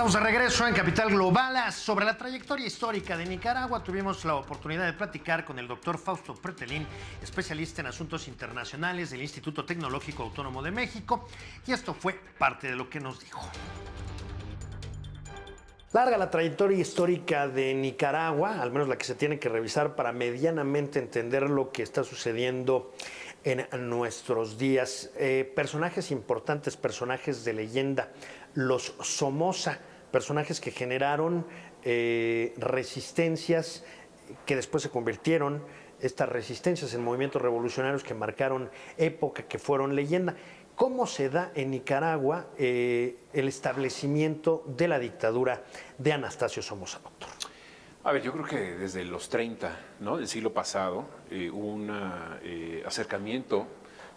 Estamos de regreso en Capital Global. Sobre la trayectoria histórica de Nicaragua tuvimos la oportunidad de platicar con el doctor Fausto Pretelín, especialista en asuntos internacionales del Instituto Tecnológico Autónomo de México, y esto fue parte de lo que nos dijo. Larga la trayectoria histórica de Nicaragua, al menos la que se tiene que revisar para medianamente entender lo que está sucediendo en nuestros días. Personajes importantes, personajes de leyenda, los Somoza, personajes que generaron resistencias que después se convirtieron, estas resistencias en movimientos revolucionarios que marcaron época, que fueron leyenda. ¿Cómo se da en Nicaragua el establecimiento de la dictadura de Anastasio Somoza, doctor? A ver, yo creo que desde los 30, ¿no?, del siglo pasado hubo un acercamiento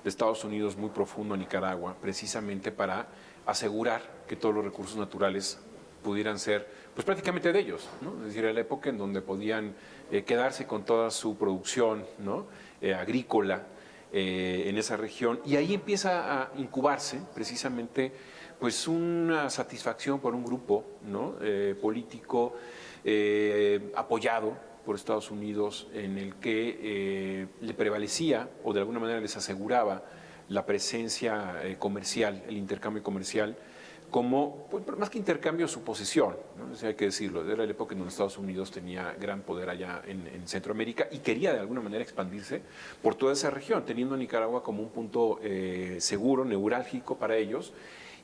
de Estados Unidos muy profundo a Nicaragua, precisamente para asegurar que todos los recursos naturales pudieran ser, pues, prácticamente de ellos, ¿no? Es decir, era la época en donde podían quedarse con toda su producción, ¿no?, agrícola en esa región, y ahí empieza a incubarse precisamente, pues, una satisfacción por un grupo, ¿no?, político apoyado por Estados Unidos, en el que le prevalecía o de alguna manera les aseguraba la presencia comercial, el intercambio comercial, como, pues, más que intercambio, su posesión, ¿no? O sea, hay que decirlo, era la época en donde Estados Unidos tenía gran poder allá en Centroamérica y quería de alguna manera expandirse por toda esa región, teniendo a Nicaragua como un punto seguro, neurálgico para ellos,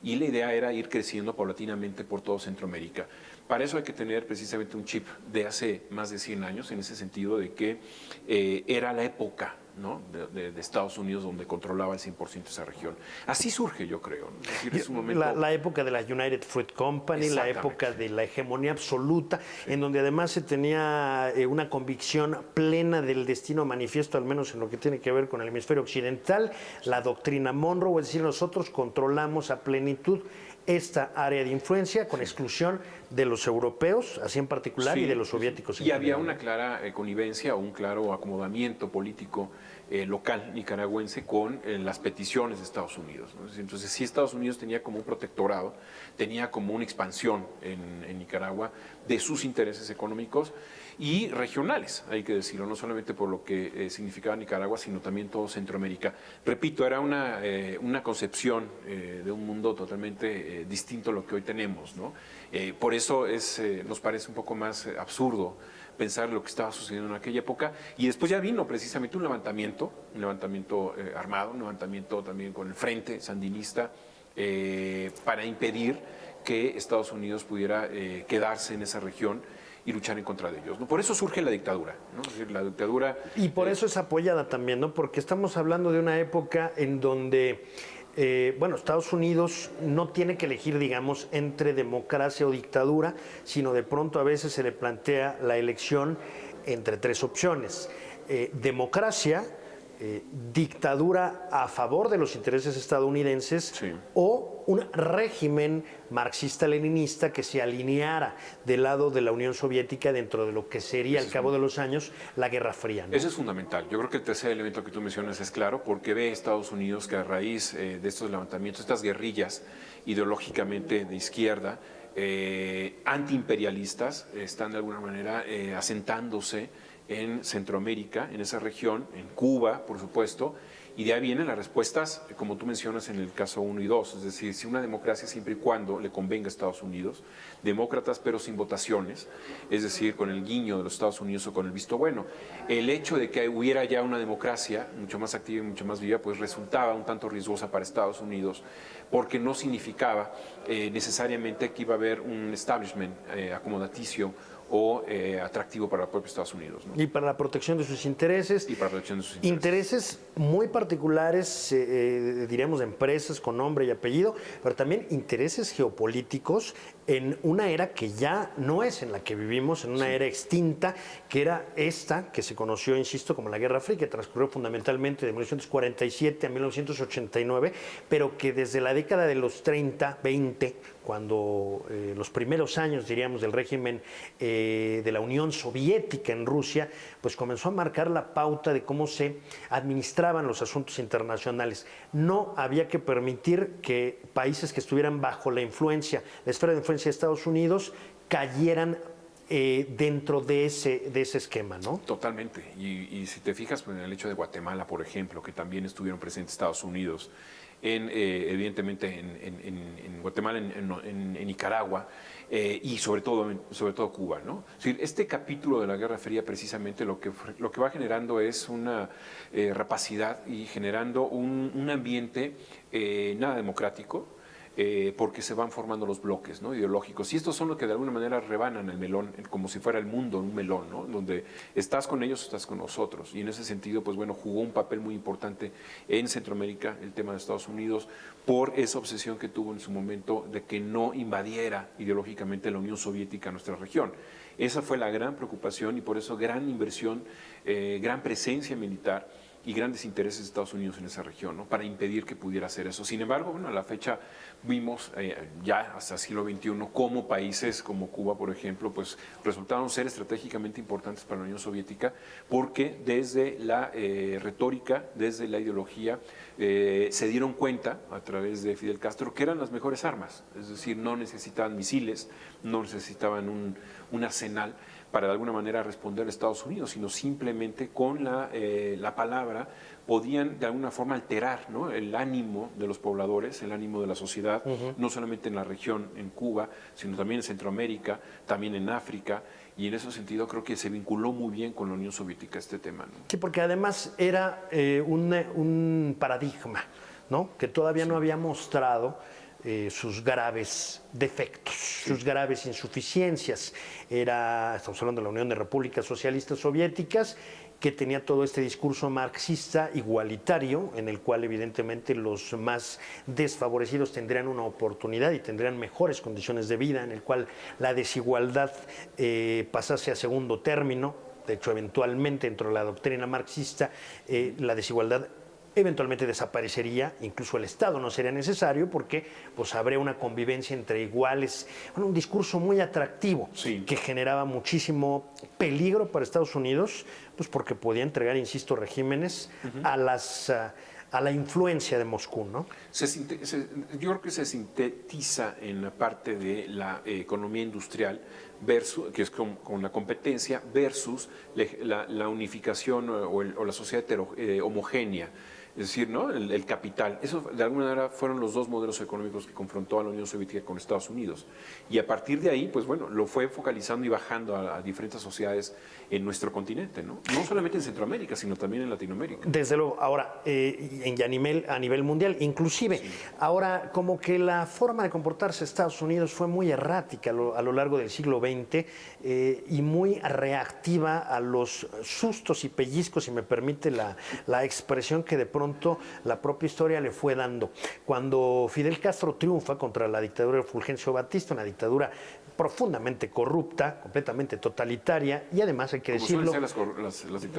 y la idea era ir creciendo paulatinamente por todo Centroamérica. Para eso hay que tener precisamente un chip de hace más de 100 años, en ese sentido de que era la época, ¿no?, de Estados Unidos donde controlaba el 100% esa región. Así surge, yo creo, ¿no? Es decir, es un momento... la época de la United Fruit Company, la época de la hegemonía absoluta, sí, en donde además se tenía una convicción plena del destino manifiesto, al menos en lo que tiene que ver con el hemisferio occidental, la doctrina Monroe, es decir, nosotros controlamos a plenitud esta área de influencia, con exclusión de los europeos, así en particular, sí, y de los soviéticos. Y había una clara connivencia o un claro acomodamiento político local nicaragüense con las peticiones de Estados Unidos, ¿no? Entonces, sí, Estados Unidos tenía como un protectorado, tenía como una expansión en Nicaragua de sus intereses económicos y regionales, hay que decirlo, no solamente por lo que significaba Nicaragua, sino también todo Centroamérica. Repito, era una concepción de un mundo totalmente distinto a lo que hoy tenemos, ¿no? Por eso nos parece un poco más absurdo pensar lo que estaba sucediendo en aquella época, y después ya vino precisamente un levantamiento armado, un levantamiento también con el Frente Sandinista para impedir que Estados Unidos pudiera quedarse en esa región y luchar en contra de ellos, ¿no? Por eso surge la dictadura, ¿no? Es decir, la dictadura... Y por eso es apoyada también, ¿no? Porque estamos hablando de una época en donde... bueno, Estados Unidos no tiene que elegir, digamos, entre democracia o dictadura, sino de pronto a veces se le plantea la elección entre tres opciones. Democracia, dictadura a favor de los intereses estadounidenses, sí, o un régimen marxista-leninista que se alineara del lado de la Unión Soviética dentro de lo que sería, al cabo de los años, la Guerra Fría, ¿no? Eso es fundamental. Yo creo que el tercer elemento que tú mencionas es claro, porque ve Estados Unidos que a raíz de estos levantamientos, estas guerrillas ideológicamente de izquierda, antiimperialistas, están de alguna manera asentándose en Centroamérica, en esa región, en Cuba, por supuesto, y de ahí vienen las respuestas, como tú mencionas en el caso 1 y 2, es decir, si una democracia siempre y cuando le convenga a Estados Unidos, demócratas pero sin votaciones, es decir, con el guiño de los Estados Unidos o con el visto bueno. El hecho de que hubiera ya una democracia mucho más activa y mucho más viva, pues resultaba un tanto riesgosa para Estados Unidos, porque no significaba necesariamente que iba a haber un establishment acomodaticio o atractivo para el propio Estados Unidos, ¿no? Y para la protección de sus intereses. Y para la protección de sus intereses muy particulares, diríamos, de empresas con nombre y apellido, pero también intereses geopolíticos en una era que ya no es en la que vivimos, en una era extinta, que era esta, que se conoció, insisto, como la Guerra Fría, que transcurrió fundamentalmente de 1947 a 1989, pero que desde la década de los 30, 20, cuando los primeros años, diríamos, del régimen de la Unión Soviética en Rusia, pues comenzó a marcar la pauta de cómo se administraban los asuntos internacionales. No había que permitir que países que estuvieran bajo la esfera de influencia de Estados Unidos, cayeran dentro de ese esquema, ¿no? Totalmente. Y si te fijas pues, en el hecho de Guatemala, por ejemplo, que también estuvieron presentes Estados Unidos, evidentemente en Guatemala, en Nicaragua y sobre todo Cuba, ¿no? Es decir, este capítulo de la Guerra Fría precisamente lo que va generando es una rapacidad y generando un ambiente nada democrático, porque se van formando los bloques, ¿no?, ideológicos. Y estos son los que de alguna manera rebanan el melón, como si fuera el mundo un melón, ¿no?, donde estás con ellos o estás con nosotros. Y en ese sentido, pues bueno, jugó un papel muy importante en Centroamérica, el tema de Estados Unidos, por esa obsesión que tuvo en su momento de que no invadiera ideológicamente la Unión Soviética nuestra región. Esa fue la gran preocupación y por eso gran inversión, gran presencia militar y grandes intereses de Estados Unidos en esa región, ¿no?, para impedir que pudiera hacer eso. Sin embargo, bueno, a la fecha vimos ya hasta el siglo XXI cómo países como Cuba, por ejemplo, pues resultaron ser estratégicamente importantes para la Unión Soviética porque desde la retórica, desde la ideología, se dieron cuenta a través de Fidel Castro que eran las mejores armas, es decir, no necesitaban misiles, no necesitaban un arsenal para de alguna manera responder a Estados Unidos, sino simplemente con la palabra podían de alguna forma alterar, ¿no?, el ánimo de los pobladores, el ánimo de la sociedad, no solamente en la región, en Cuba, sino también en Centroamérica, también en África, y en ese sentido creo que se vinculó muy bien con la Unión Soviética este tema, ¿no? Sí, porque además era un paradigma, ¿no?, que todavía no había mostrado sus graves defectos, sus graves insuficiencias. Estamos hablando de la Unión de Repúblicas Socialistas Soviéticas, que tenía todo este discurso marxista igualitario, en el cual evidentemente los más desfavorecidos tendrían una oportunidad y tendrían mejores condiciones de vida, en el cual la desigualdad pasase a segundo término. De hecho, eventualmente dentro de la doctrina marxista, la desigualdad eventualmente desaparecería, incluso el Estado no sería necesario porque pues habría una convivencia entre iguales, bueno, un discurso muy atractivo, sí, que generaba muchísimo peligro para Estados Unidos, pues porque podía entregar, insisto, regímenes a la influencia de Moscú, ¿no? Yo creo que se sintetiza en la parte de la economía industrial, que es con la competencia, versus la unificación o la sociedad homogénea. Es decir, ¿no?, el capital. Eso, de alguna manera, fueron los dos modelos económicos que confrontó a la Unión Soviética con Estados Unidos. Y a partir de ahí, pues bueno, lo fue focalizando y bajando a diferentes sociedades en nuestro continente, ¿no? No solamente en Centroamérica, sino también en Latinoamérica. Desde luego, ahora, a nivel mundial, inclusive, sí, ahora como que la forma de comportarse de Estados Unidos fue muy errática a lo largo del siglo XX y muy reactiva a los sustos y pellizcos, si me permite la expresión, que de pronto la propia historia le fue dando. Cuando Fidel Castro triunfa contra la dictadura de Fulgencio Batista, una dictadura profundamente corrupta, completamente totalitaria y además hay que decirlo,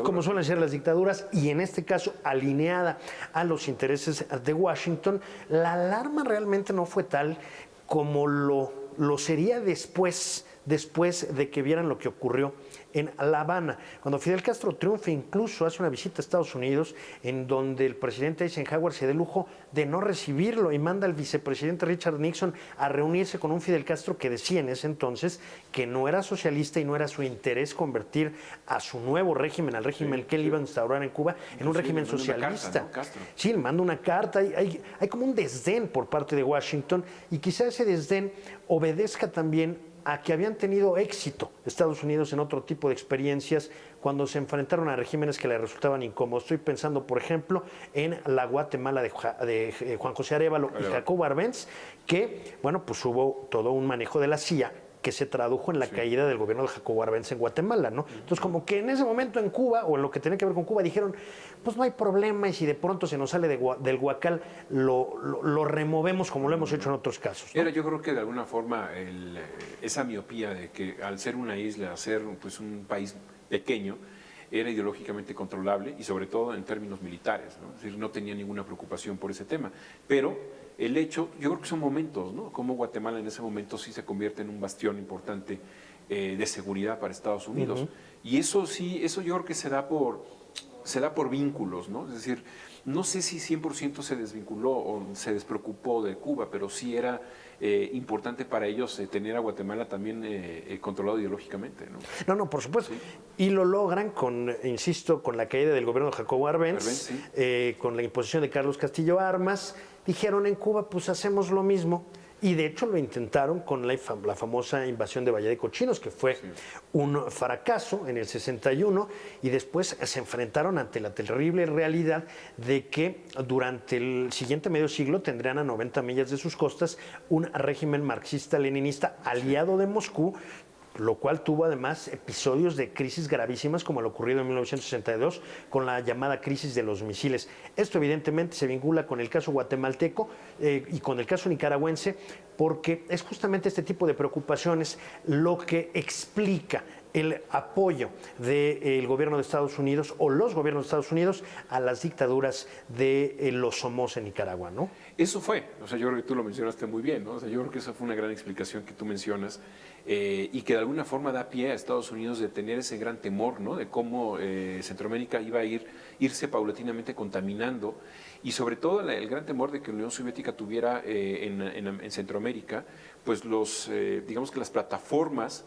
como suelen ser las dictaduras, y en este caso alineada a los intereses de Washington, la alarma realmente no fue tal como lo sería después de que vieran lo que ocurrió en La Habana. Cuando Fidel Castro triunfa, incluso hace una visita a Estados Unidos en donde el presidente Eisenhower se da el lujo de no recibirlo y manda al vicepresidente Richard Nixon a reunirse con un Fidel Castro que decía en ese entonces que no era socialista y no era su interés convertir a su nuevo régimen, al régimen que él iba a instaurar en Cuba, en un régimen socialista. Sí, le manda una carta, hay como un desdén por parte de Washington, y quizá ese desdén obedezca también a que habían tenido éxito Estados Unidos en otro tipo de experiencias cuando se enfrentaron a regímenes que le resultaban incómodos. Estoy pensando, por ejemplo, en la Guatemala de Juan José Arévalo y Jacobo Arbenz, que, bueno, pues hubo todo un manejo de la CIA que se tradujo en la caída del gobierno de Jacobo Arbenz en Guatemala, ¿no? Entonces, como que en ese momento en Cuba, o en lo que tenía que ver con Cuba, dijeron, pues no hay problema, y si de pronto se nos sale del huacal, lo removemos como lo hemos hecho en otros casos, ¿no? Yo creo que de alguna forma esa miopía de que al ser una isla, al ser pues un país pequeño, era ideológicamente controlable y sobre todo en términos militares, ¿no? Es decir, no tenía ninguna preocupación por ese tema. Pero el hecho, yo creo que son momentos, ¿no? Como Guatemala en ese momento sí se convierte en un bastión importante de seguridad para Estados Unidos. Y eso sí, eso yo creo que se da por vínculos, ¿no? Es decir, no sé si 100% se desvinculó o se despreocupó de Cuba, pero sí era importante para ellos tener a Guatemala también controlado ideológicamente, ¿no? No, por supuesto. Sí. Y lo logran insisto, con la caída del gobierno de Jacobo Arbenz, Sí. con la imposición de Carlos Castillo Armas. Dijeron en Cuba, pues hacemos lo mismo. Y de hecho lo intentaron con la famosa invasión de Valle de Cochinos, que fue un fracaso en el 61, y después se enfrentaron ante la terrible realidad de que durante el siguiente medio siglo tendrían a 90 millas de sus costas un régimen marxista-leninista aliado de Moscú, lo cual tuvo además episodios de crisis gravísimas como lo ocurrido en 1962 con la llamada crisis de los misiles. Esto evidentemente se vincula con el caso guatemalteco y con el caso nicaragüense, porque es justamente este tipo de preocupaciones lo que explica el apoyo del gobierno de Estados Unidos o los gobiernos de Estados Unidos a las dictaduras de los Somos en Nicaragua, ¿no? Eso fue, o sea, yo creo que tú lo mencionaste muy bien, ¿no? O sea, yo creo que esa fue una gran explicación que tú mencionas y que de alguna forma da pie a Estados Unidos de tener ese gran temor, ¿no? De cómo Centroamérica iba a irse paulatinamente contaminando y sobre todo el gran temor de que la Unión Soviética tuviera en Centroamérica, pues digamos que las plataformas,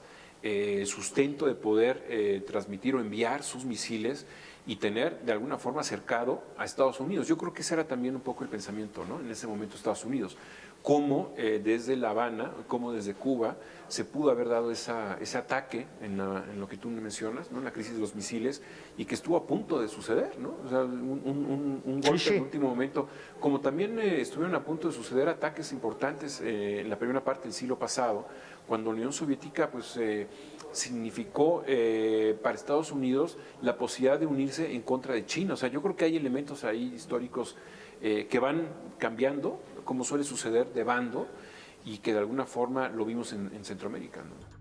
sustento de poder transmitir o enviar sus misiles y tener de alguna forma cercado a Estados Unidos. Yo creo que ese era también un poco el pensamiento, ¿no? En ese momento Estados Unidos. Cómo desde La Habana, cómo desde Cuba se pudo haber dado ese ataque en lo que tú mencionas, ¿no? En la crisis de los misiles, y que estuvo a punto de suceder, ¿no? O sea, un golpe en último momento, como también estuvieron a punto de suceder ataques importantes en la primera parte del siglo pasado, cuando la Unión Soviética pues, significó para Estados Unidos la posibilidad de unirse en contra de China. O sea, yo creo que hay elementos ahí históricos que van cambiando, como suele suceder, de bando, y que de alguna forma lo vimos en Centroamérica, ¿no?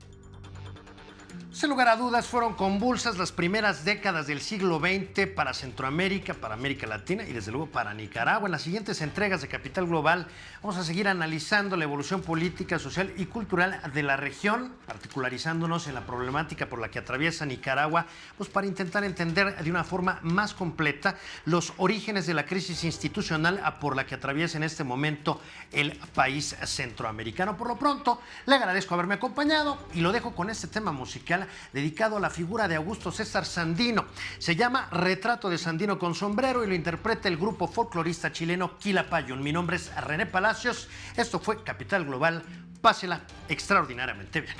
Sin lugar a dudas, fueron convulsas las primeras décadas del siglo XX para Centroamérica, para América Latina y desde luego para Nicaragua. En las siguientes entregas de Capital Global vamos a seguir analizando la evolución política, social y cultural de la región, particularizándonos en la problemática por la que atraviesa Nicaragua, pues para intentar entender de una forma más completa los orígenes de la crisis institucional por la que atraviesa en este momento el país centroamericano. Por lo pronto, le agradezco haberme acompañado y lo dejo con este tema musical dedicado a la figura de Augusto César Sandino. Se llama Retrato de Sandino con sombrero y lo interpreta el grupo folclorista chileno Quilapayún. Mi nombre es René Palacios. Esto fue Capital Global. Pásela extraordinariamente bien.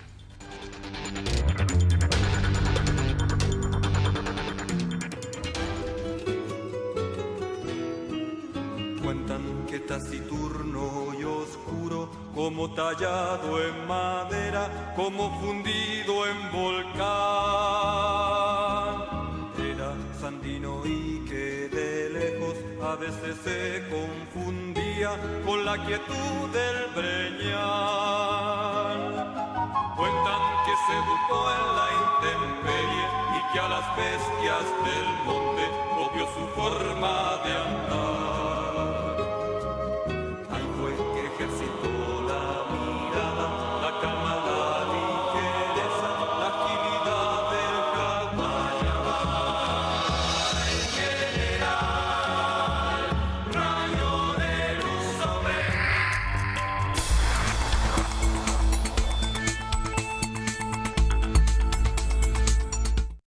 Cuentan que taciturno y oscuro, como tallado en madera, como fundido en volcán, era Sandino y que de lejos a veces se confundía con la quietud del breñal. Cuentan que se educó en la intemperie y que a las bestias del monte copió su forma